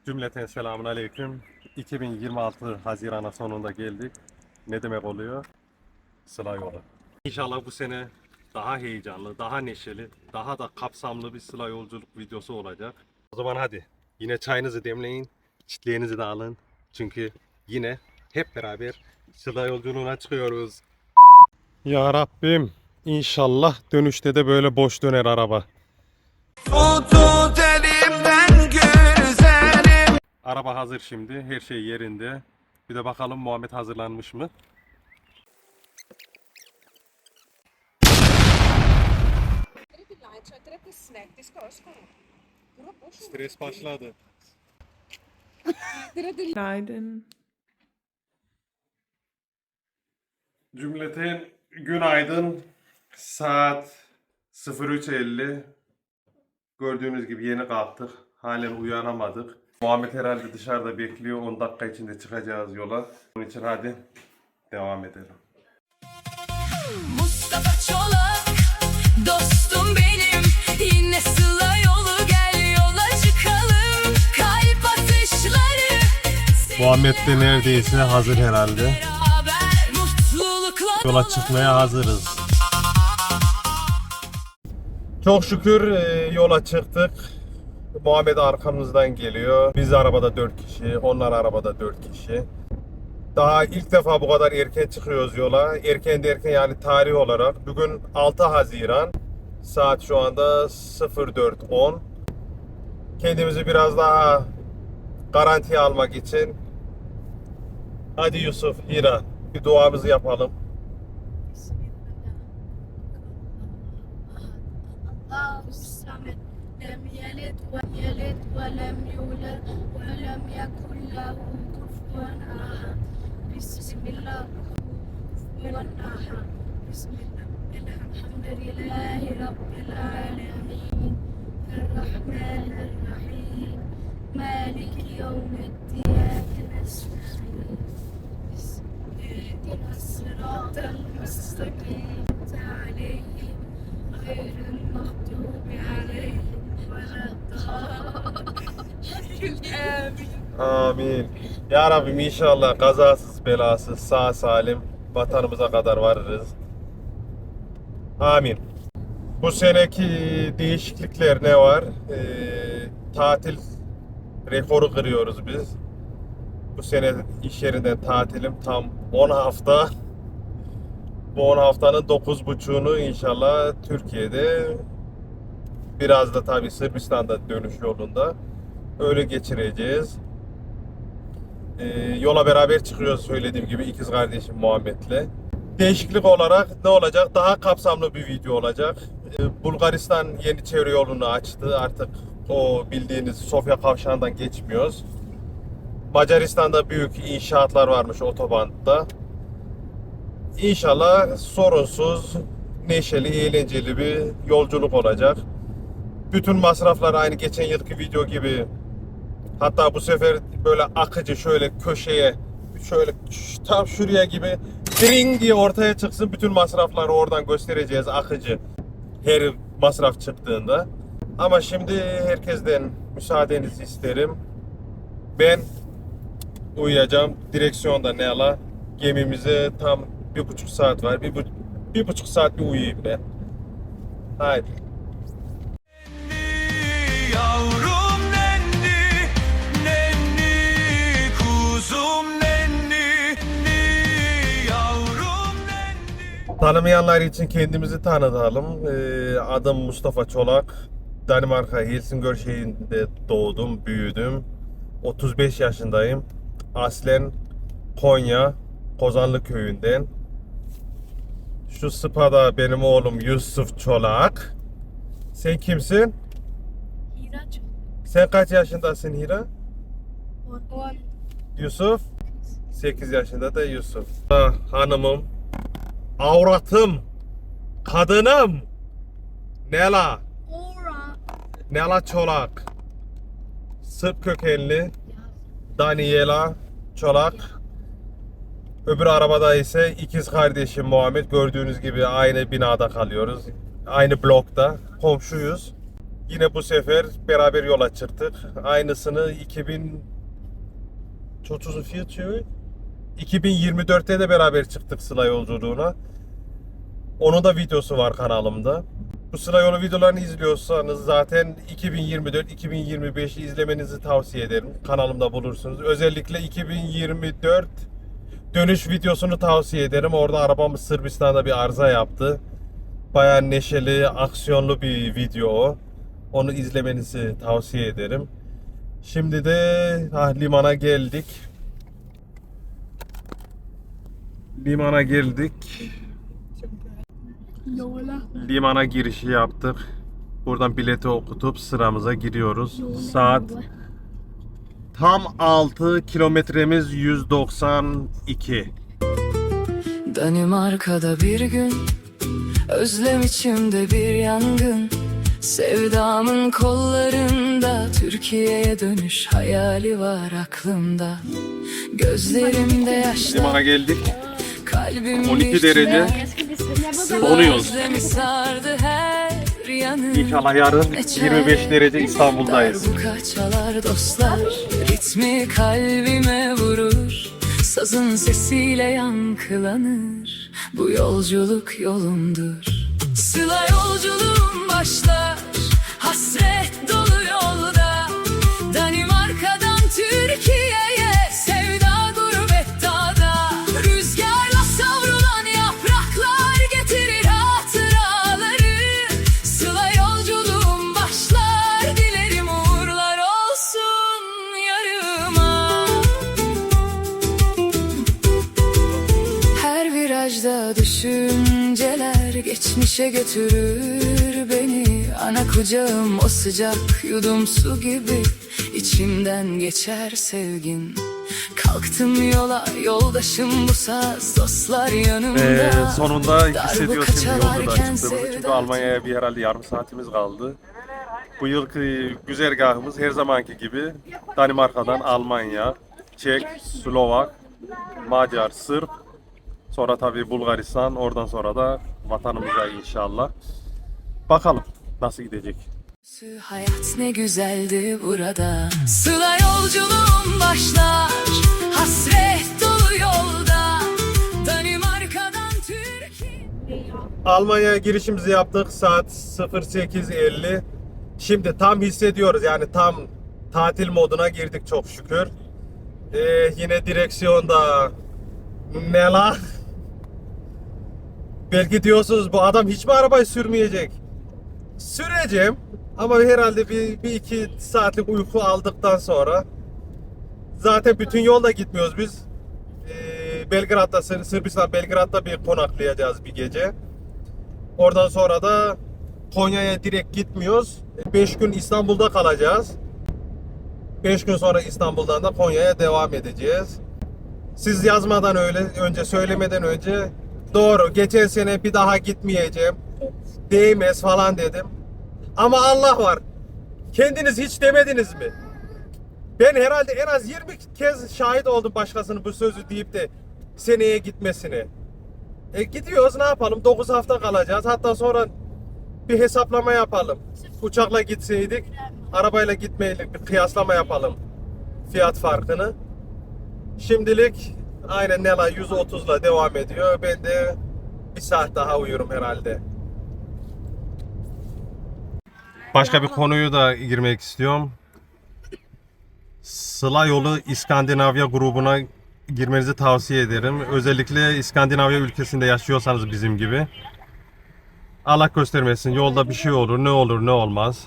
Cümleten selamun aleyküm. 2026 Haziran'a sonunda geldik. Ne demek oluyor? Sıla yolu. İnşallah bu sene daha heyecanlı, daha neşeli, daha da kapsamlı bir sıla yolculuk videosu olacak. O zaman hadi yine çayınızı demleyin, çitleğinizi de alın. Çünkü yine hep beraber sıla yolculuğuna çıkıyoruz. Ya Rabbim, inşallah dönüşte de böyle boş döner araba. Tut elimden güzelim. Araba hazır şimdi, her şey yerinde. Bir de bakalım Muhammed hazırlanmış mı? Stres başladı. Günaydın. Cümleten günaydın. Saat 03:50. Gördüğünüz gibi yeni kalktık. Halen uyanamadık. Muhammed herhalde dışarıda bekliyor. 10 dakika içinde çıkacağız yola. Onun için hadi devam edelim. Mustafa Çolak, dostum benim. Yine Sıla yolu, gel yola çıkalım. Kalp atışları Muhammed de neredeyse hazır herhalde. beraber mutlulukla Yola çıkmaya hazırız. Çok şükür yola çıktık. Muhammed arkamızdan geliyor. Biz arabada 4 kişi, onlar arabada 4 kişi. Daha ilk defa bu kadar erken çıkıyoruz yola. Erken derken yani tarih olarak. Bugün 6 Haziran. Saat şu anda 04:10. Kendimizi biraz daha garantiye almak için. Hadi Yusuf, Hira, bir duamızı yapalım. الله الصمد لم يلد ولد ولم يولد ولم يكن له كفوا أحد بسم الله كفوا أحد بسم الله الحمد لله رب العالمين الرحمن الرحيم مالك يوم الدين نستعين اهدنا الصراط المستقيم عليهم غير المغضوب عليهم ولا الضالين. Amin. Ya Rabbim inşallah kazasız belasız sağ salim vatanımıza kadar varırız. Amin. Bu seneki değişiklikler ne var? Tatil rekoru kırıyoruz biz. Bu sene iş yerinden tatilim tam 10 hafta. Bu 10 haftanın 9,5'unu inşallah Türkiye'de, biraz da tabii Sırbistan'da dönüş yolunda öyle geçireceğiz. Yola beraber çıkıyoruz söylediğim gibi ikiz kardeşim Muhammed'le. Değişiklik olarak ne olacak? Daha kapsamlı bir video olacak. Bulgaristan yeni çevre yolunu açtı. Artık o bildiğiniz Sofya kavşağından geçmiyoruz. Macaristan'da büyük inşaatlar varmış otobanda. İnşallah sorunsuz, neşeli, eğlenceli bir yolculuk olacak. Bütün masraflar aynı geçen yılki video gibi. Hatta bu sefer böyle akıcı şöyle köşeye, şöyle tam şuraya gibi dring diye ortaya çıksın. Bütün masrafları oradan göstereceğiz akıcı. Her masraf çıktığında. Ama şimdi herkesten müsaadenizi isterim. Ben uyuyacağım. Direksiyonda ne ala? Gemimize tam 1,5 saat var. Bir buçuk saat bir uyuyayım ben. Haydi. Yavrum nenni, nenni, kuzum nenni, yavrum nenni. Tanımayanlar için kendimizi tanıtalım. Adım Mustafa Çolak. Danimarka Helsingör şehrinde doğdum, büyüdüm. 35 yaşındayım. Aslen Konya, Kozanlı köyünden. Şu Spa'da benim oğlum Yusuf Çolak. Sen kimsin? İğrenç. Sen kaç yaşındasın Hira? 10. Yusuf? 8 yaşında da Yusuf. Hanımım, avratım, kadınım, Nela, Ora. Nela Çolak. Sırp kökenli Daniela Çolak. Öbür arabada ise ikiz kardeşim Muhammed. Gördüğünüz gibi aynı binada kalıyoruz. Aynı blokta. Komşuyuz. Yine bu sefer beraber yola çıktık. Aynısını 2024'te de beraber çıktık Sıla yolculuğuna. Onun da videosu var kanalımda. Bu Sıla yolu videolarını izliyorsanız zaten 2024-2025'i izlemenizi tavsiye ederim. Kanalımda bulursunuz. Özellikle 2024 dönüş videosunu tavsiye ederim. Orada arabamız Sırbistan'da bir arıza yaptı. Bayağı neşeli, aksiyonlu bir video o. Onu izlemenizi tavsiye ederim. Şimdi de limana geldik. Limana geldik. Yola. Limana girişi yaptık. Buradan bileti okutup sıramıza giriyoruz. Saat tam 6 kilometremiz 192. Danimarka'da bir gün, özlem içimde bir yangın. Sevdamın kollarında, Türkiye'ye dönüş hayali var aklımda. Gözlerimde yaşlar, Limana geldik. kalbim 12 bir derece. tünel. Donuyoruz. Özlemi sardı her yanı. İnşallah yarın 25 derece İstanbul'dayız. Darbuka çalar dostlar, ritmi kalbime vurur. Sazın sesiyle yankılanır, bu yolculuk yolumdur. Sıla yolculuğum başlar, hasret dolu yolda. Danimarka'dan Türkiye'ye, sevda gurbet dağda. Rüzgarla savrulan yapraklar getirir hatıraları. Sıla yolculuğum başlar, dilerim uğurlar olsun yarıma. Her virajda düşünceler geçmişe götürür beni. Ana kucağım o sıcak yudum su gibi, içimden geçer sevgin. Kalktım yola, yoldaşım bu saz, dostlar yanımda. Sonunda hissediyoruz şimdi yolculuğa çalarken çıktığımızı. Çünkü sevda. Almanya'ya bir herhalde yarım saatimiz kaldı. Bu yılki güzergahımız her zamanki gibi Danimarka'dan Almanya, Çek, Slovak, Macar, Sırp, sonra tabii Bulgaristan, oradan sonra da vatanımıza inşallah. Bakalım nasıl gidecek. Hayat ne güzeldi burada. Sıla yolculuğum başlar, hasret dolu yolda. Danimarka'dan Türkiye. Almanya'ya girişimizi yaptık saat 08:50. Şimdi tam hissediyoruz, yani tam tatil moduna girdik çok şükür. Yine direksiyonda Nela. Belki diyorsunuz bu adam hiç mi arabayı sürmeyecek? Süreceğim ama herhalde bir iki saatlik uyku aldıktan sonra zaten bütün yolda gitmiyoruz biz. Belgrad'da, Sırbistan Belgrad'da bir konaklayacağız bir gece. Oradan sonra da Konya'ya direkt gitmiyoruz. 5 gün İstanbul'da kalacağız. 5 gün sonra İstanbul'dan da Konya'ya devam edeceğiz. Siz yazmadan önce söylemeden önce doğru, geçen sene bir daha gitmeyeceğim, değmez falan dedim. Ama Allah var. Kendiniz hiç demediniz mi? Ben herhalde en az 20 kez şahit oldum başkasının bu sözü deyip de seneye gitmesine. Gidiyoruz, ne yapalım? 9 hafta kalacağız. Hatta sonra bir hesaplama yapalım. Uçakla gitseydik, arabayla gitmeyle bir kıyaslama yapalım. Fiyat farkını. Şimdilik aynen Nela 130'la devam ediyor. Ben de bir saat daha uyurum herhalde. Başka bir konuyu da girmek istiyorum. Sıla Yolu İskandinavya grubuna girmenizi tavsiye ederim. Özellikle İskandinavya ülkesinde yaşıyorsanız bizim gibi. Allah göstermesin, yolda bir şey olur, ne olur ne olmaz.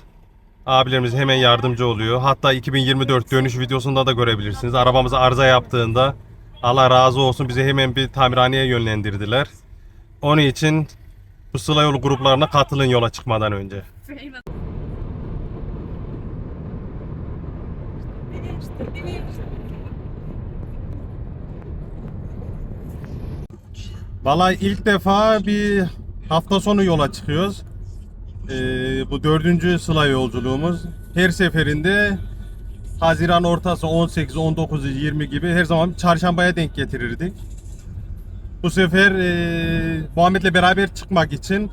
Abilerimiz hemen yardımcı oluyor. Hatta 2024 dönüş videosunda da görebilirsiniz. Arabamıza arıza yaptığında Allah razı olsun bizi hemen bir tamirhaneye yönlendirdiler. Onun için bu Sıla Yolu gruplarına katılın yola çıkmadan önce. Vallahi ilk defa bir hafta sonu yola çıkıyoruz. Bu 4. Sıla yolculuğumuz. Her seferinde Haziran ortası 18, 19, 20 gibi her zaman çarşambaya denk getirirdik. Bu sefer Muhammed'le beraber çıkmak için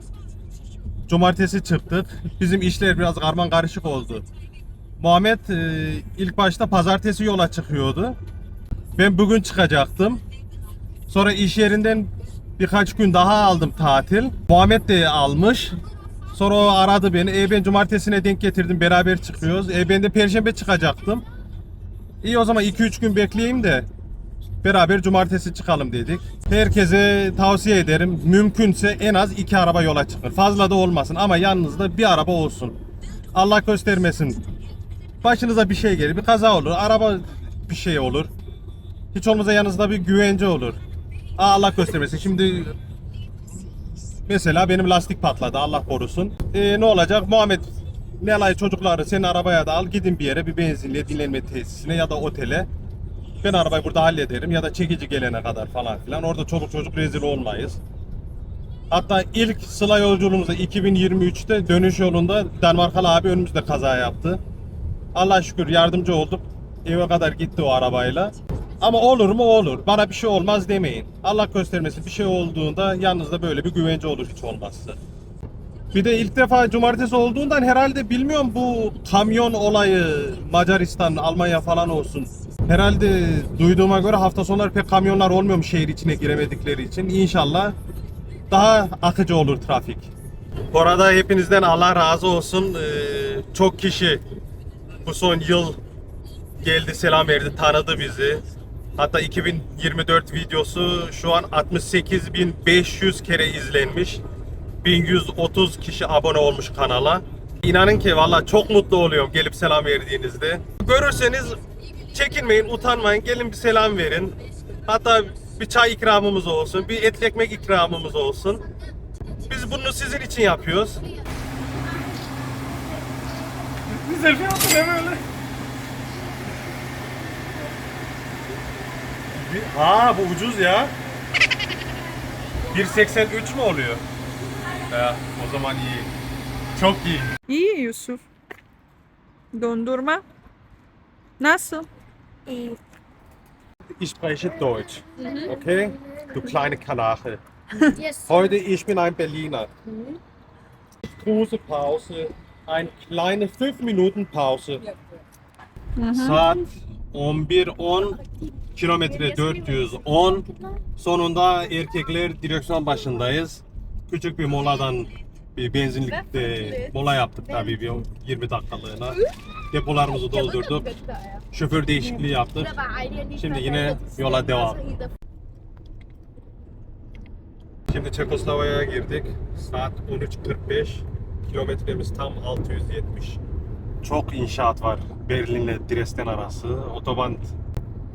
Cumartesi çıktık. Bizim işler biraz karman karışık oldu. Muhammed ilk başta pazartesi yola çıkıyordu. Ben bugün çıkacaktım. Sonra iş yerinden birkaç gün daha aldım tatil. Muhammed de almış. Sonra o aradı beni. Ben cumartesine denk getirdim. Beraber çıkıyoruz. Ben de perşembe çıkacaktım. İyi o zaman 2-3 gün bekleyeyim de beraber cumartesi çıkalım dedik. Herkese tavsiye ederim. Mümkünse en az 2 araba yola çıkın. Fazla da olmasın ama yanınızda bir araba olsun. Allah göstermesin. Başınıza bir şey gelir, bir kaza olur, araba bir şey olur. Hiç olmazsa yanınızda bir güvence olur. Allah göstermesin. Şimdi mesela benim lastik patladı, Allah korusun. Ne olacak? Muhammed, Nelay çocukları senin arabaya da al, gidin bir yere, bir benzinliğe, dinlenme tesisine ya da otele. Ben arabayı burada hallederim ya da çekici gelene kadar falan filan. Orada çoluk çocuk rezil olmayız. Hatta ilk Sıla yolculuğumuzda 2023'te dönüş yolunda Danimarkalı abi önümüzde kaza yaptı. Allah şükür yardımcı olduk. Eve kadar gitti o arabayla. Ama olur mu olur. Bana bir şey olmaz demeyin. Allah göstermesin, bir şey olduğunda yanınızda böyle bir güvence olur hiç olmazsa. Bir de ilk defa cumartesi olduğundan herhalde bilmiyorum bu kamyon olayı Macaristan, Almanya falan olsun. Herhalde duyduğuma göre hafta sonları pek kamyonlar olmuyormuş şehir içine giremedikleri için. İnşallah daha akıcı olur trafik. Bu arada hepinizden Allah razı olsun. Çok kişi bu son yıl geldi, selam verdi, tanıdı bizi. Hatta 2024 videosu şu an 68.500 kere izlenmiş. 1130 kişi abone olmuş kanala. İnanın ki valla çok mutlu oluyorum gelip selam verdiğinizde. Görürseniz çekinmeyin, utanmayın, gelin bir selam verin. Hatta bir çay ikramımız olsun, bir etli ekmek ikramımız olsun. Biz bunu sizin için yapıyoruz. Güzel bir yaptı değil mi öyle? Ha bu ucuz ya. 1.83 mi oluyor? Ya o zaman iyi. Çok iyi. İyi Yusuf. Dondurma. Nasıl? Ich spreche Deutsch. Okay? Du kleine Kanache. Yes. Heute ich bin ein Berliner. Große Pause. Eine kleine 5 Minuten Pause. Saat 11:10. Kilometre 410. Sonunda erkekler direksiyon başındayız. Küçük bir moladan bir benzinlikte mola yaptık tabii bir 20 dakikalığına. Depolarımızı doldurduk. Şoför değişikliği yaptık. Şimdi yine yola devam. Şimdi Çekoslovakya'ya girdik. Saat 13:45. Kilometremiz tam 670. Çok inşaat var Berlin'le Dresden arası. Otoban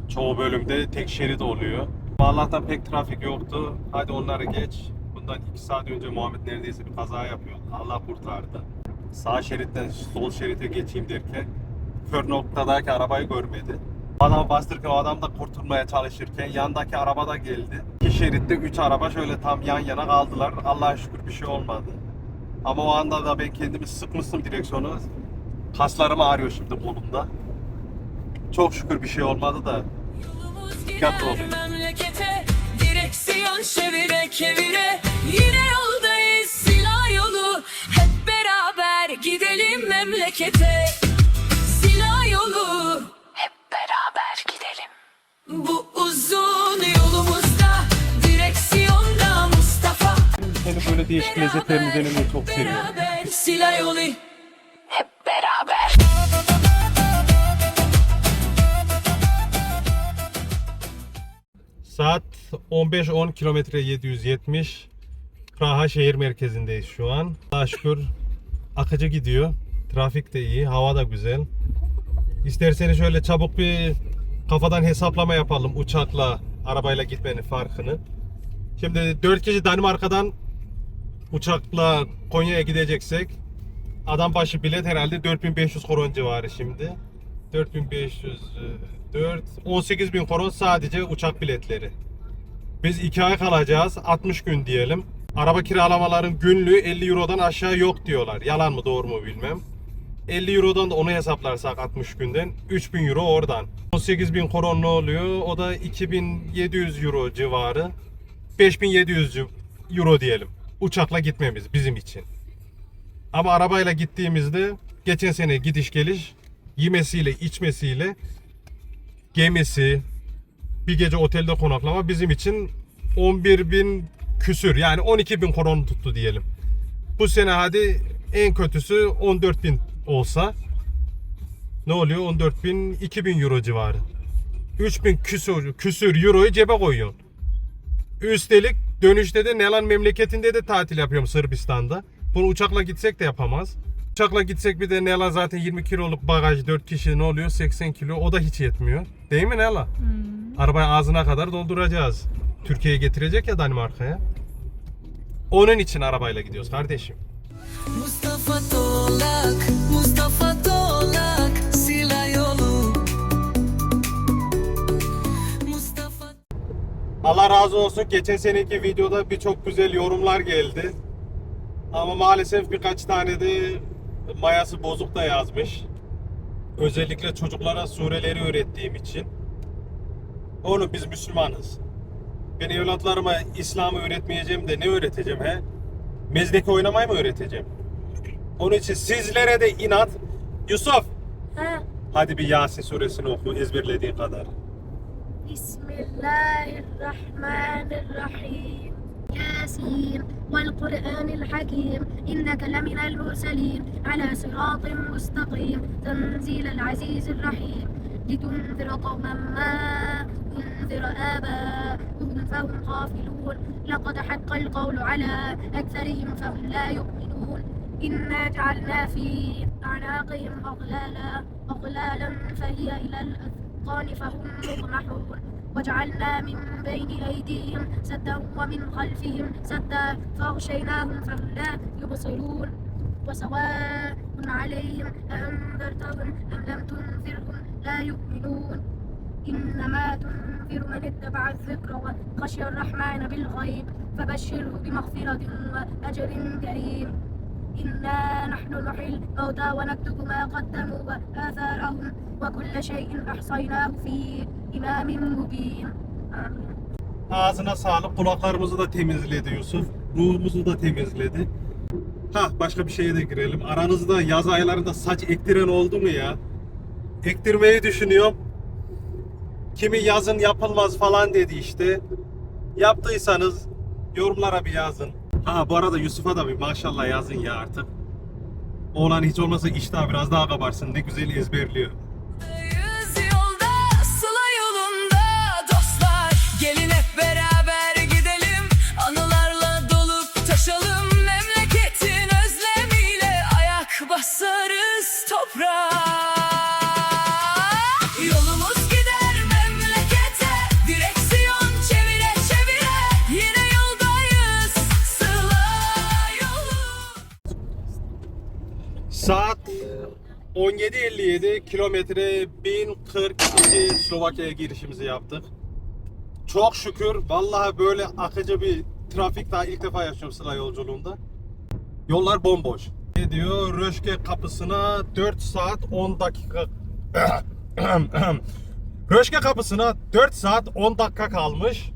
çoğu bölümde tek şerit oluyor. Allah'tan pek trafik yoktu. Hadi onları geç. Bundan 2 saat önce Muhammed neredeyse bir kaza yapıyor. Allah kurtardı. Sağ şeritten sol şerite geçeyim derken kör noktadaki arabayı görmedi. Adamı bastırırken o adam da kurtulmaya çalışırken yandaki araba da geldi. 2 şeritte 3 araba şöyle tam yan yana kaldılar. Allah'a şükür bir şey olmadı. Ama o anda da ben kendimi sıkmıştım direksiyonu. Kaslarım ağrıyor şimdi kolumda. Çok şükür bir şey olmadı da. Dikkatli olun. Memlekete direksiyon çevire kevire yine yoldayız silah yolu hep beraber gidelim memlekete silah yolu hep beraber gidelim bu uzun yolumuzda direksiyonda Mustafa Seni böyle değişik lezzetlerini denemeyi çok seviyorum. beraber silah yolu hep beraber. Saat 15:10 kilometre 770. Praha şehir merkezindeyiz şu an. Allah'a şükür akıcı gidiyor. Trafik de iyi, hava da güzel. İsterseniz şöyle çabuk bir kafadan hesaplama yapalım uçakla, arabayla gitmenin farkını. Şimdi 4 kişi Danimarka'dan uçakla Konya'ya gideceksek adam başı bilet herhalde 4500 koron civarı şimdi. 4500 4 18.000 koron sadece uçak biletleri. Biz 2 ay kalacağız. 60 gün diyelim. Araba kiralamaların günlüğü 50 Euro'dan aşağı yok diyorlar. Yalan mı doğru mu bilmem. 50 Euro'dan da onu hesaplarsak 60 günden 3000 Euro oradan. 18.000 koron ne oluyor? O da 2700 Euro civarı. 5700 Euro diyelim. Uçakla gitmemiz bizim için. Ama arabayla gittiğimizde geçen sene gidiş geliş yemesiyle içmesiyle gemisi bir gece otelde konaklama bizim için 11.000 küsür yani 12.000 kron tuttu diyelim. Bu sene hadi en kötüsü 14.000 olsa ne oluyor? 14.000 2.000 euro civarı. 3.000 küsür euroyu cebe koyuyorsun. Üstelik dönüşte de Nelan memleketinde de tatil yapıyorum Sırbistan'da. Bunu uçakla gitsek de yapamaz. Uçakla gitsek bir de Nelan zaten 20 kiloluk bagaj 4 kişi ne oluyor? 80 kilo o da hiç yetmiyor. Değil mi Nelan? Arabayı ağzına kadar dolduracağız. Türkiye'ye getirecek ya Danimarka'ya. Onun için arabayla gidiyoruz kardeşim. Mustafa Tolak, Mustafa Tolak, Sila yolu. Mustafa Allah razı olsun. Geçen seneki videoda birçok güzel yorumlar geldi. Ama maalesef birkaç tane de mayası bozuk da yazmış. Özellikle çocuklara sureleri öğrettiğim için. Oğlum biz Müslümanız. Ben evlatlarıma İslam'ı öğretmeyeceğim de ne öğreteceğim he? Mezdeki oynamayı mı öğreteceğim? Onun için sizlere de inat. Yusuf, Ha. hadi bir Yasin suresini oku ezberlediğin kadar. Bismillahirrahmanirrahim. Yasin vel Kur'anil hakim. İnneke leminel murselin. Ala sıratın mustakim. Tenzilel azizirrahim. لتنذر قوما ما أنذر آباؤهم فهم غافلون لقد حق القول على أكثرهم فهم لا يؤمنون إنا جعلنا في أعناقهم أغلالا فهي إلى الأذقان فهم مقمحون وجعلنا من بين أيديهم سدا ومن خلفهم سدا فأغشيناهم فهم لا يبصرون وسواء عليهم أأنذرتهم أم لم تنذرهم لا يؤمنون إنما تنذر من اتبع الذكر وخشي الرحمن بالغيب فبشره بمغفرة وأجر كريم إنا نحن نحيي الموتى ونكتب ما قدموا وآثارهم وكل شيء أحصيناه في إمام مبين آمين. Ağzına sağlık. Kulaklarımızı da temizledi Yusuf. Ruhumuzu da temizledi. Başka bir şeye de girelim. Aranızda yaz aylarında saç ektiren oldu mu ya? Ektirmeyi düşünüyorum. Kimi yazın yapılmaz falan dedi işte. Yaptıysanız yorumlara bir yazın. Bu arada Yusuf'a da bir maşallah yazın ya artık. Oğlan hiç olmazsa iştah biraz daha kabarsın. Ne güzel ezberliyor. yüz yolda, Sıla yolunda dostlar. Gelin hep beraber gidelim. Anılarla dolup taşalım. Memleketin özlemiyle ayak basarız toprağa. Yolumuz gider memlekete. Direksiyon çevire çevire. Yine yoldayız. Sıla yolu. Saat 17.57 kilometre 1042 Slovakya'ya girişimizi yaptık. Çok şükür vallahi böyle akıcı bir trafik daha ilk defa yaşıyorum Sıla yolculuğunda. Yollar bomboş. Ne diyor? Röşke kapısına 4 saat 10 dakika Röşke kapısına 4 saat 10 dakika kalmış.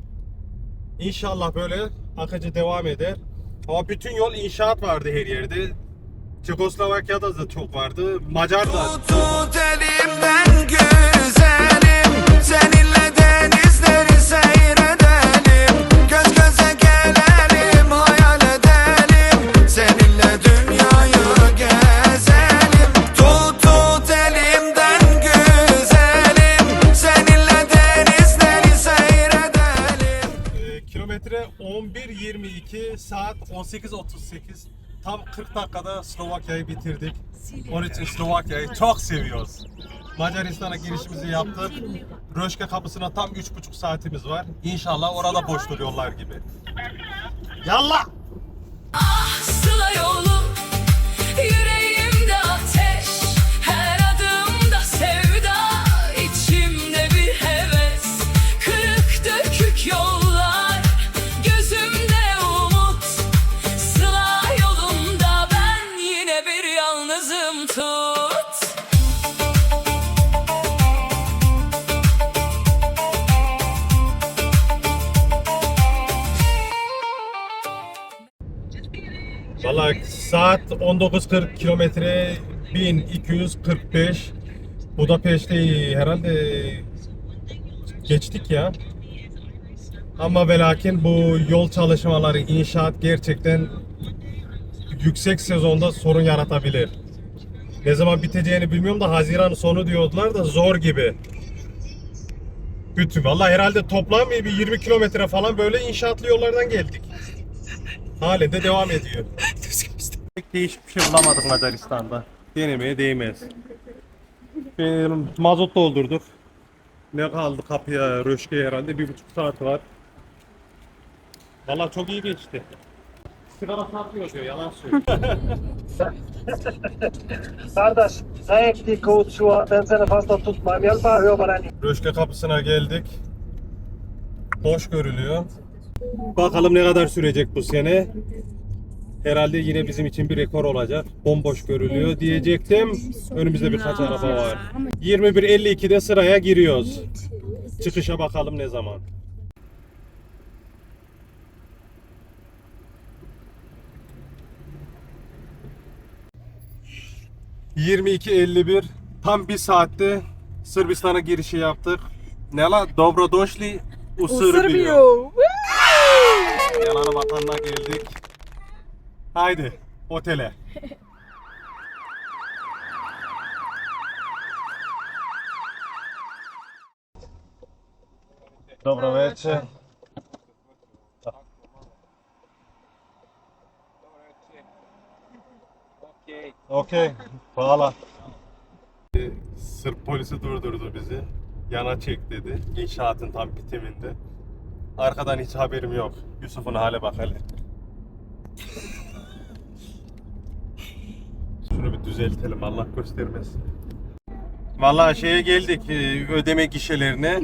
İnşallah böyle akıcı devam eder. Ama bütün yol inşaat vardı her yerde. Çekoslovakya'da da çok vardı. Macar da. Tut elimden güzelim, seninle denizleri seyredelim, göz göze gelelim, hayal edelim, seninle dünyayı gezelim. Tut elimden güzelim, seninle denizleri seyredelim. Kilometre 11.22 saat 18.38 tam 40 dakikada Slovakya'yı bitirdik. Onun için Slovakya'yı çok seviyoruz. Macaristan'a girişimizi yaptık. Röşke kapısına tam 3,5 saatimiz var. İnşallah orada boştur yollar gibi. Yallah! Ah Sıla yolum, yüreğimde ateş, her adımda sevda, içimde bir heves, kırık dökük yollar, gözümde umut, Sıla yolunda ben yine bir yalnızım tut. Vallahi Saat 19.40 kilometre 1245. Budapeşte'yi herhalde geçtik ya. Ama ve lakin bu yol çalışmaları, inşaat gerçekten yüksek sezonda sorun yaratabilir. Ne zaman biteceğini bilmiyorum da Haziran sonu diyorlar da zor gibi. Bütün vallahi herhalde toplam bir 20 kilometre falan böyle inşaatlı yollardan geldik. Halen de devam ediyor. Pek değişik bir şey bulamadık Macaristan'da. Denemeye değmez. Benim mazot doldurduk. Ne kaldı kapıya, Röşke'ye herhalde 1,5 saat var. Vallahi çok iyi geçti. Sigara satmıyor diyor, yalan söylüyor. Kardeş, zayıf die Kutschuhe, ben seni fazla tutmam. Yalpa hör Röşke kapısına geldik. Boş görülüyor. Bakalım ne kadar sürecek bu sene. Herhalde yine bizim için bir rekor olacak. Bomboş görülüyor diyecektim. Önümüzde birkaç araba var. 21.52'de sıraya giriyoruz. Çıkışa bakalım ne zaman. ...22.51... ...tam bir saatte... ...Sırbistan'a girişi yaptık. Ne la? Dobrodošli u Srbiju. Yalanı vatanına geldik. Haydi otele. Dobro večer. Okey. Hvala. Sırp polisi durdurdu bizi. Yana çek dedi. İnşaatın tam bitiminde. Arkadan hiç haberim yok. Yusuf'un hale bak hele. Şunu bir düzeltelim, Allah göstermesin. Vallahi şeye geldik, ödeme gişelerine.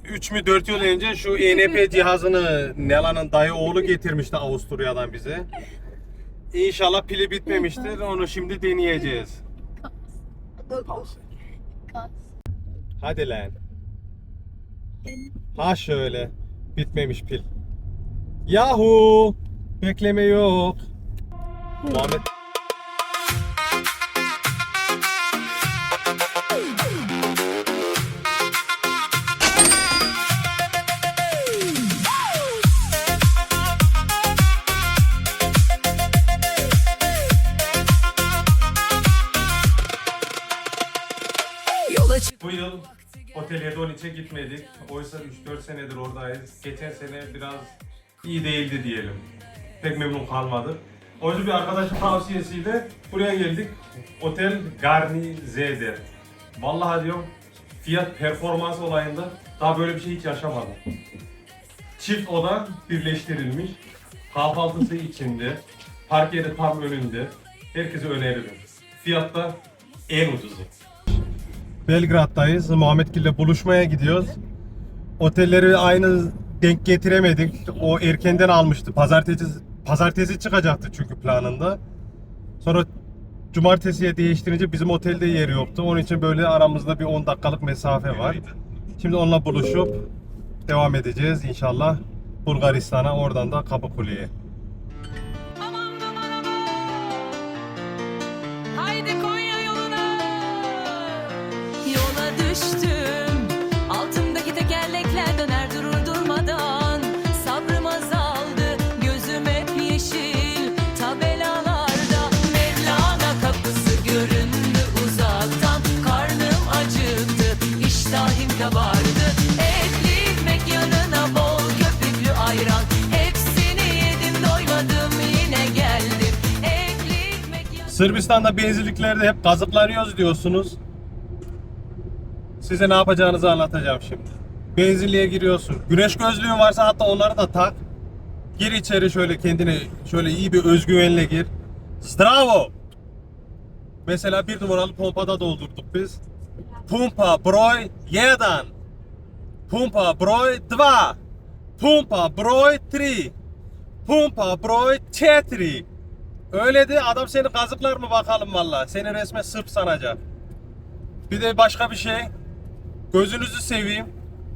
3 mü 4 yıl önce şu ENP cihazını Nela'nın dayı oğlu getirmişti Avusturya'dan bize. İnşallah pili bitmemiştir, onu şimdi deneyeceğiz. Hadi lan. Ha şöyle, bitmemiş pil. Yahu! Bekleme yok. Muhammed. Bu yıl Otel Hedoniç'e gitmedik. Oysa 3-4 senedir oradayız. Geçen sene biraz iyi değildi diyelim. Pek memnun kalmadık. O yüzden bir arkadaşın tavsiyesiyle buraya geldik. Otel Garnize'de. Vallahi diyorum fiyat performans olayında daha böyle bir şey hiç yaşamadım. Çift oda birleştirilmiş. Kahvaltısı içinde. Park yeri tam önünde. Herkese öneririm. Fiyat da en ucuzu. Belgrad'dayız. Muhammedgil'le buluşmaya gidiyoruz. Otelleri aynı denk getiremedik. O erkenden almıştı. Pazartesi çıkacaktı çünkü planında. Sonra cumartesiye değiştirince bizim otelde yer yoktu. Onun için böyle aramızda bir 10 dakikalık mesafe var. Şimdi onunla buluşup devam edeceğiz inşallah Bulgaristan'a, oradan da Kapıkule'ye. Haydi Konya yoluna. Yola düştüm. Altımdaki tekerlekler döner durur durmadan. Sabrım azaldı. Gözüm hep yeşil. Tabelalarda Mevlana kapısı göründü uzaktan. Karnım acıktı. İştahım kabardı. Etli ekmek yanına bol köpüklü ayran. Hepsini yedim doymadım yine geldim. Etli ekmek yanına... Sırbistan'da benzinliklerde hep kazıklanıyoruz diyorsunuz. Size ne yapacağınızı anlatacağım şimdi. Benzinliğe giriyorsun. Güneş gözlüğün varsa hatta onları da tak. Gir içeri şöyle kendine şöyle iyi bir özgüvenle gir. Zdravo! Mesela 1 numaralı pompada doldurduk biz. Pumpa broj 1. Pumpa broj 2. Pumpa broj 3. Pumpa broj 4. Öyle de adam seni kazıklar mı bakalım valla. Seni resmen Sırp sanacak. Bir de başka bir şey. Gözünüzü seveyim.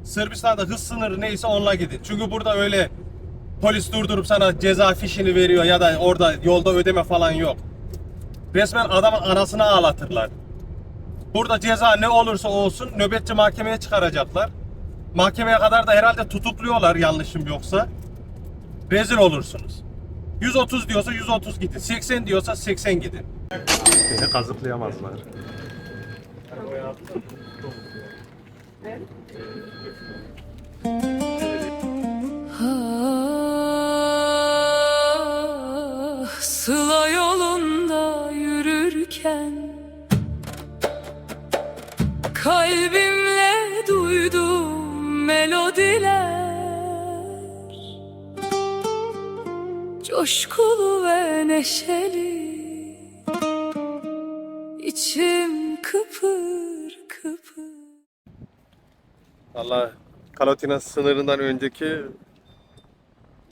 Sırbistan'da hız sınırı neyse onunla gidin. Çünkü burada öyle polis durdurup sana ceza fişini veriyor ya da orada yolda ödeme falan yok. Resmen adamın anasını ağlatırlar. Burada ceza ne olursa olsun nöbetçi mahkemeye çıkaracaklar. Mahkemeye kadar da herhalde tutukluyorlar yanlışım yoksa. Rezil olursunuz. 130 diyorsa 130 gidin. 80 diyorsa 80 gidin. Beni kazıklayamazlar. Ah, Sıla yolunda yürürken kalbimle duydum melodiler, coşkulu ve neşeli, içim kıpır kıpır. Valla Kalotina sınırından önceki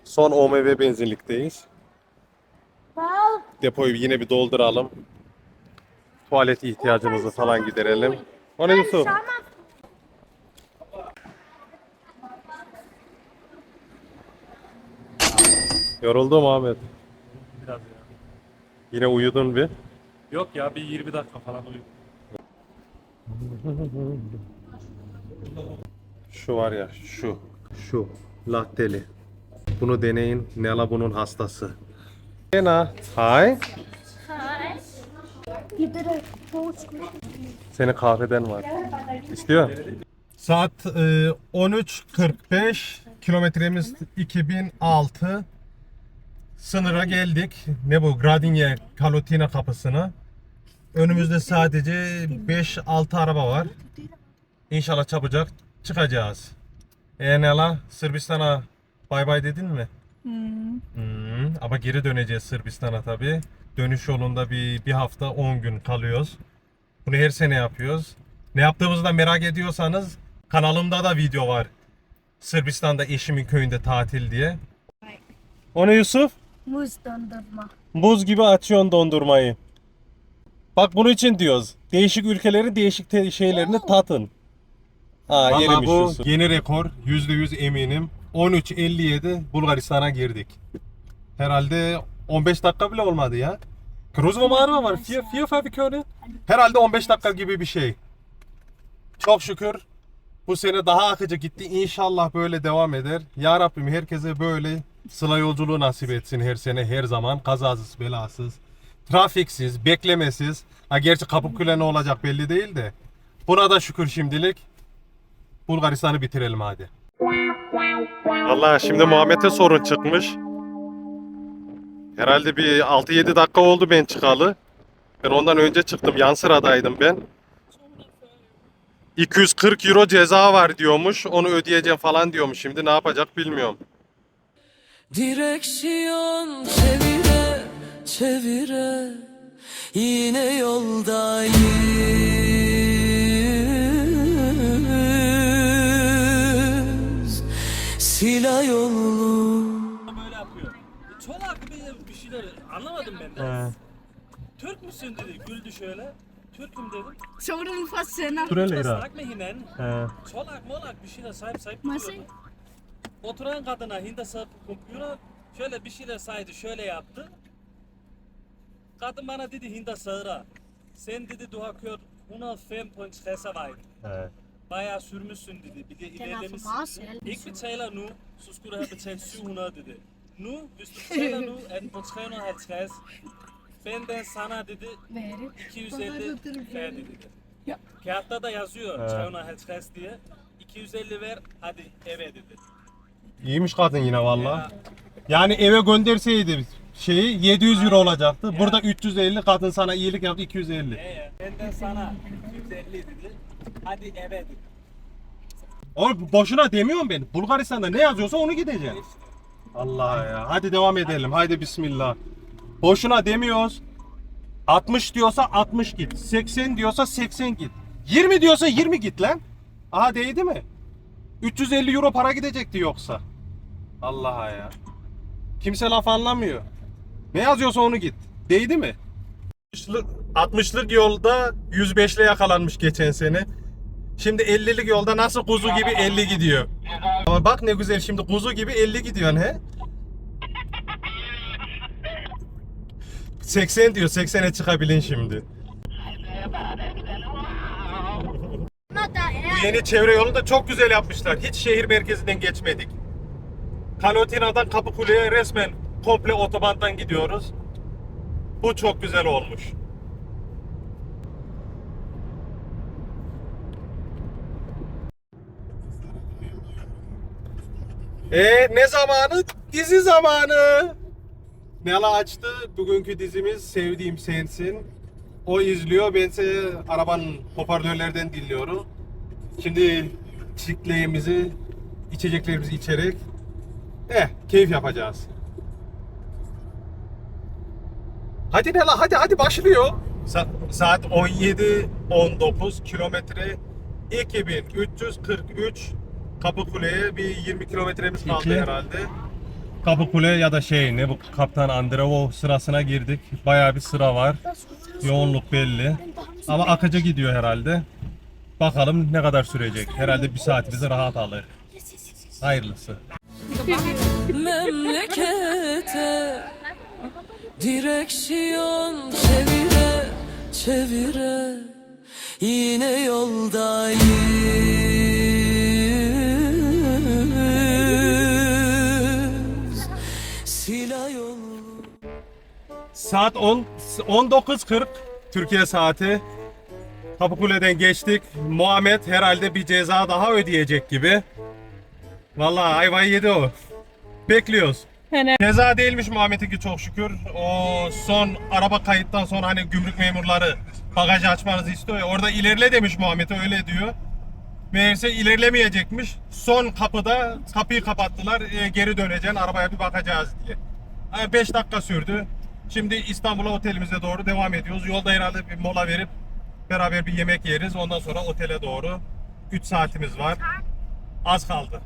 son OMV benzinlikteyiz. Depoyu yine bir dolduralım. Tuvalet ihtiyacımızı falan giderelim. O ne Yusuf? Yoruldum Ahmet. Biraz ya. Yine uyudun bir. Yok ya, bir 20 dakika falan uyudum. Şu var ya şu latteli. Bunu deneyin. Nela bunun hastası. Lena, hi. Senin kahveden var. İstiyor. Saat 13.45. Kilometremiz 2006. Sınıra geldik. Ne bu? Gradinje Kalotina kapısına. Önümüzde sadece 5-6 araba var. İnşallah çabucak çıkacağız. Nela, Sırbistan'a bay bay dedin mi? Ama geri döneceğiz Sırbistan'a tabi. Dönüş yolunda bir hafta 10 gün kalıyoruz. Bunu her sene yapıyoruz. Ne yaptığımızı da merak ediyorsanız kanalımda da video var. Sırbistan'da eşimin köyünde tatil diye. O ne Yusuf? Muz dondurma. Buz gibi açıyorsun dondurmayı. Bak bunun için diyoruz. Değişik ülkelerin değişik şeylerini tatın. Vallahi bu Yusuf. Yeni rekor. %100 eminim. 13.57 Bulgaristan'a girdik. Herhalde 15 dakika bile olmadı ya. Kruzma mağara var. Vier Fabrikörü. Herhalde 15 dakika gibi bir şey. Çok şükür bu sene daha akıcı gitti. İnşallah böyle devam eder. Ya Rabbim herkese böyle sıla yolculuğu nasip etsin her sene, her zaman. Kazasız, belasız, trafiksiz, beklemesiz. Gerçi Kapıkule ne olacak belli değil de. Buna da şükür şimdilik. Bulgaristan'ı bitirelim hadi. Allah şimdi Muhammed'e sorun çıkmış. Herhalde bir 6-7 dakika oldu ben çıkalı. Ben ondan önce çıktım. Yan sıradaydım ben. 240 euro ceza var diyormuş. Onu ödeyeceğim falan diyormuş. Şimdi ne yapacak bilmiyorum. Direksiyon çevire çevire yine yoldayız. Silah yolu. Böyle yapıyor. Çolak bir şeyler anlamadım ben de. Türk müsün dedi, güldü şöyle. Türk'üm dedim. Sorun fascina. Bırak mı hinen? Çolak molak bir şeyler sayıp Nasıl? duruyordu. Oturan kadına hindi sapı kopuyor. Şöyle bir şeyler saydı, şöyle yaptı. Kadın bana dedi hinda sağıra. Sen dedi duha kör 105.3 var. Bayağı sürmüşsün dedi. Bir de ilerlemişsin. İlk bir çayla nu, suskura har betalt 700 dedi. Nu, hvis du betaler nu, er den på 350. Benden sana dedi 250 verdi dedi. Kağıtta da yazıyor 350 diye. 250 ver, hadi eve dedi. İyiymiş kadın yine valla. Yani eve gönderseydi şeyi 700 euro olacaktı. Burada 350, kadın sana iyilik yaptı 250. Benden sana 250 dedi. Hadi eve dedi. Oğlum boşuna demiyorum ben. Bulgaristan'da ne yazıyorsa onu gideceğim. Allah ya. Hadi devam edelim. Haydi bismillah. Boşuna demiyoruz. 60 diyorsa 60 git. 80 diyorsa 80 git. 20 diyorsa 20 git lan. Aha değdi mi? 350 euro para gidecekti yoksa. Allah'a ya. Kimse laf anlamıyor. Ne yazıyorsa onu git. Değdi mi? 60'lık yolda 105'le yakalanmış geçen sene. Şimdi 50'lik yolda nasıl kuzu gibi 50 gidiyor. Ama bak ne güzel şimdi kuzu gibi 50 gidiyorsun he. 80 diyor, 80'e çıkabilin şimdi. Bu yeni çevre yolunu da çok güzel yapmışlar. Hiç şehir merkezinden geçmedik. Kalotina'dan Kapıkule'ye resmen komple otobandan gidiyoruz. Bu çok güzel olmuş. Ne zamanı? Dizi zamanı. Nela açtı. Bugünkü dizimiz Sevdiğim Sensin. O izliyor. Ben ise arabanın hoparlörlerden dinliyorum. Şimdi çiçeklerimizi, içeceklerimizi içerek keyif yapacağız. Hadi Nela, hadi başlıyor. Saat 17:19, kilometre 2343. Kapıkule'ye bir 20 kilometremiz kaldı herhalde. Kapıkule ya da bu Kaptan Andreevo sırasına girdik. Bayağı bir sıra var. Yoğunluk belli. Ama akıcı gidiyor herhalde. Bakalım ne kadar sürecek. Herhalde bir saatimizi rahat alır. Hayırlısı. Memlekete direksiyon çevire çevire yine yoldayız. Silah yolu. Saat 19:40 Türkiye saati. Kapıkule'den geçtik. Muhammed herhalde bir ceza daha ödeyecek gibi. Vallahi ayvayı yedi o. Bekliyoruz. Ceza değilmiş Muhammed'inki çok şükür. O son araba kayıttan sonra hani gümrük memurları bagajı açmanızı istiyor ya. Orada ilerle demiş Muhammed'e, öyle diyor. Meğerse ilerlemeyecekmiş. Son kapıda kapıyı kapattılar. Geri döneceksin, arabaya bir bakacağız diye. 5 dakika sürdü. Şimdi İstanbul'a otelimize doğru devam ediyoruz. Yolda herhalde bir mola verip beraber bir yemek yeriz. Ondan sonra otele doğru 3 saatimiz var. Az kaldı.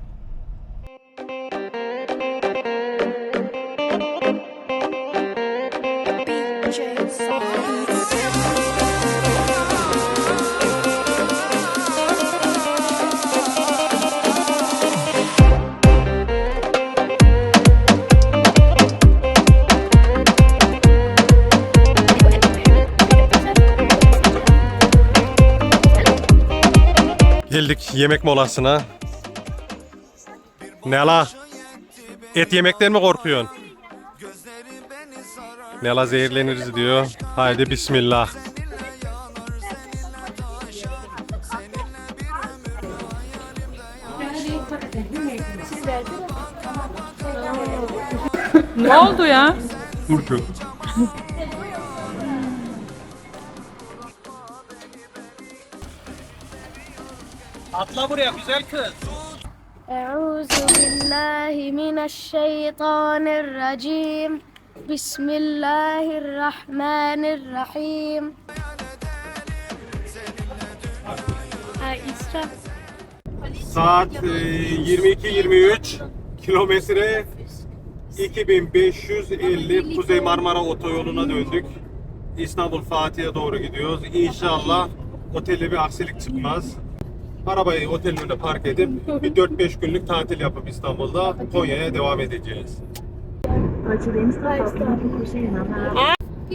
Geldik yemek molasına. Nela, et yemekten mi korkuyorsun? Nela zehirleniriz diyor. Haydi bismillah. Ne oldu ya? Turku. Atla buraya güzel kız. أعوذ بالله من الشيطان الرجيم بسم الله الرحمن الرحيم Saat 22:23, kilometre 2550, Kuzey Marmara Otoyolu'na döndük. İstanbul Fatih'e doğru gidiyoruz. İnşallah otelde bir aksilik çıkmaz. Arabayı otelin önüne park edip bir 4-5 günlük tatil yapıp İstanbul'da Konya'ya devam edeceğiz.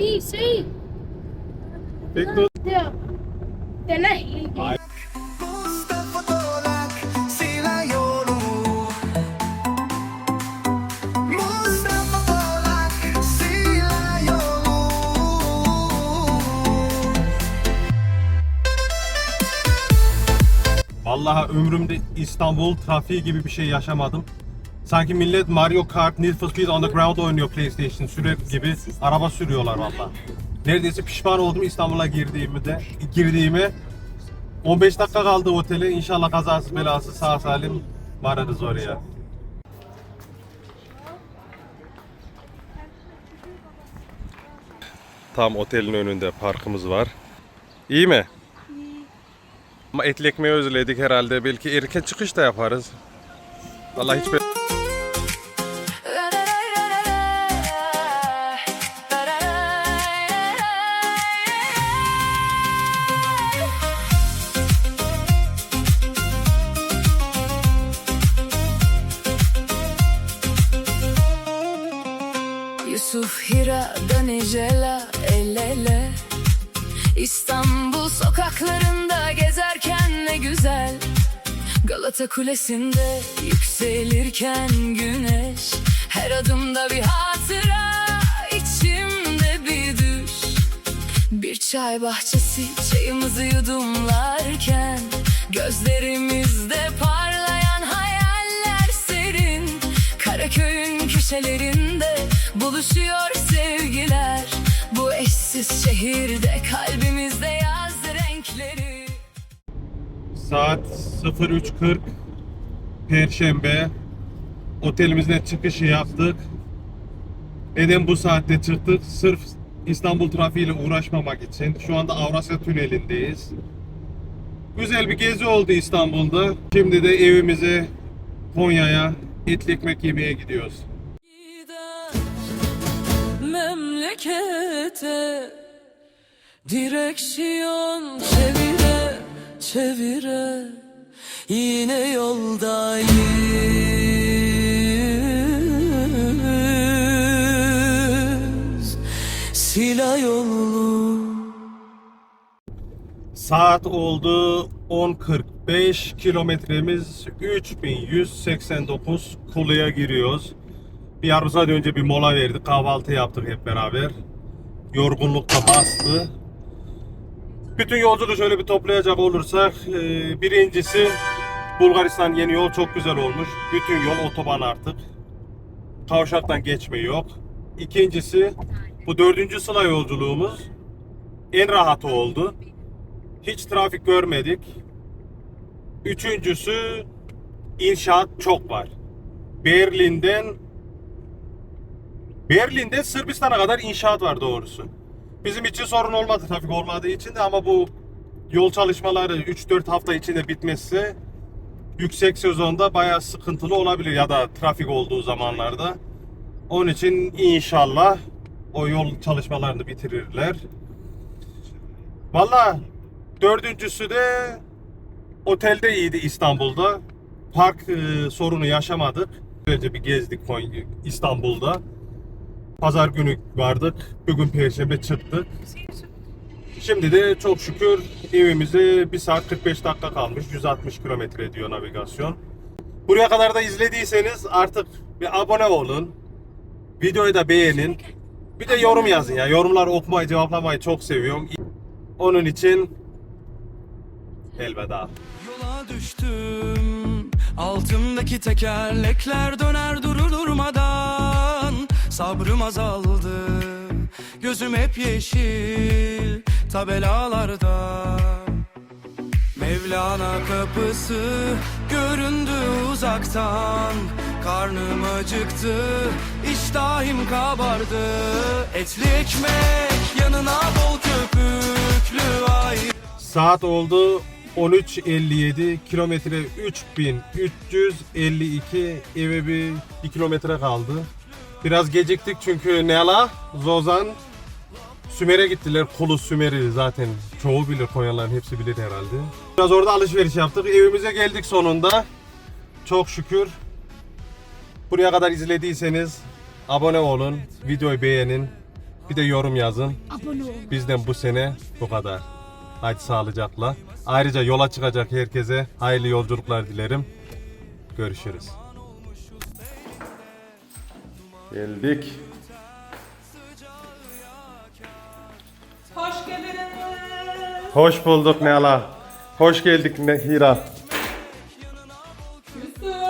في Bekle. تنهي Mustafa Tolak, silah yolu. Mustafa Tolak, silah yolu. Vallahi ömrümde İstanbul trafiği gibi bir şey yaşamadım. Sanki millet Mario Kart, Need for Speed Underground oynuyor PlayStation sürer gibi. Araba sürüyorlar vallahi. Neredeyse pişman oldum İstanbul'a girdiğime. 15 dakika kaldı otele. İnşallah kazasız belasız sağ salim varırız oraya. Tam otelin önünde parkımız var. İyi mi? Ama etli ekmeği özledik herhalde. Belki erken çıkış da yaparız. Vallahi hiç Yusuf Hira'da Necela el ele. İstanbul sokaklarında gezerken ne güzel. Galata Kulesi'nde yükselirken güneş. Her adımda bir hatıra, içimde bir düş. Bir çay bahçesi, çayımızı yudumlarken gözlerimizde parlayan hayaller serin. Karaköy'ün köşelerinde buluşuyor sevgiler. Bu eşsiz şehirde kalbimizde yaz renkleri. Saat 03:40 Perşembe. Otelimizden çıkışı yaptık. Neden bu saatte çıktık? Sırf İstanbul trafiğiyle uğraşmamak için. Şu anda Avrasya Tüneli'ndeyiz. Güzel bir gezi oldu İstanbul'da. Şimdi de evimize, Konya'ya etli ekmek yemeye gidiyoruz. Gider memlekete direksiyon çevire çevire yine yoldayız, silah yolu. Saat oldu 10:45, kilometremiz 3189, Kulu'ya giriyoruz. Bir yarım saat önce bir mola verdik, kahvaltı yaptık hep beraber. Yorgunluk da bastı. Bütün yolculuğu şöyle bir toplayacak olursak, birincisi Bulgaristan yeni yol çok güzel olmuş. Bütün yol otoban artık. Kavşaktan geçme yok. İkincisi, bu 4. sıla yolculuğumuz en rahatı oldu. Hiç trafik görmedik. Üçüncüsü, inşaat çok var. Berlin'de Sırbistan'a kadar inşaat var doğrusu. Bizim için sorun olmadı trafik olmadığı için de, ama bu yol çalışmaları 3-4 hafta içinde bitmezse yüksek sezonda bayağı sıkıntılı olabilir, ya da trafik olduğu zamanlarda. Onun için inşallah o yol çalışmalarını bitirirler. Valla dördüncüsü de otelde iyiydi İstanbul'da. Park sorunu yaşamadık. Önce bir gezdik İstanbul'da. Pazar günü vardık. Bugün Perşembe çıktık. Şimdi de çok şükür evimize 1 saat 45 dakika kalmış. 160 kilometre diyor navigasyon. Buraya kadar da izlediyseniz artık bir abone olun. Videoyu da beğenin. Bir de yorum yazın ya. Yorumları okumayı, cevaplamayı çok seviyorum. Onun için elveda. Yola düştüm, altımdaki tekerlekler döner durur durmadan. Sabrım azaldı, gözüm hep yeşil tabelalarda. Mevlana kapısı göründü uzaktan. Karnım acıktı, iştahım kabardı. Etli ekmek yanına bol köpüklü ay. Saat oldu 13:57, kilometre 3352, eve bir kilometre kaldı. Biraz geciktik çünkü Nela, Zozan Sümer'e gittiler. Kulu Sümer'i zaten çoğu bilir, Konyalıların hepsi bilir herhalde. Biraz orada alışveriş yaptık. Evimize geldik sonunda. Çok şükür. Buraya kadar izlediyseniz abone olun, videoyu beğenin, bir de yorum yazın. Bizden bu sene bu kadar. Hadi sağlıcakla. Ayrıca yola çıkacak herkese hayırlı yolculuklar dilerim. Görüşürüz. Geldik. Hoş geldiniz. Hoş bulduk Nela. Hoş geldik Hira. Yusuf.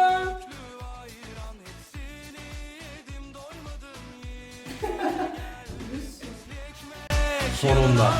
Sonunda.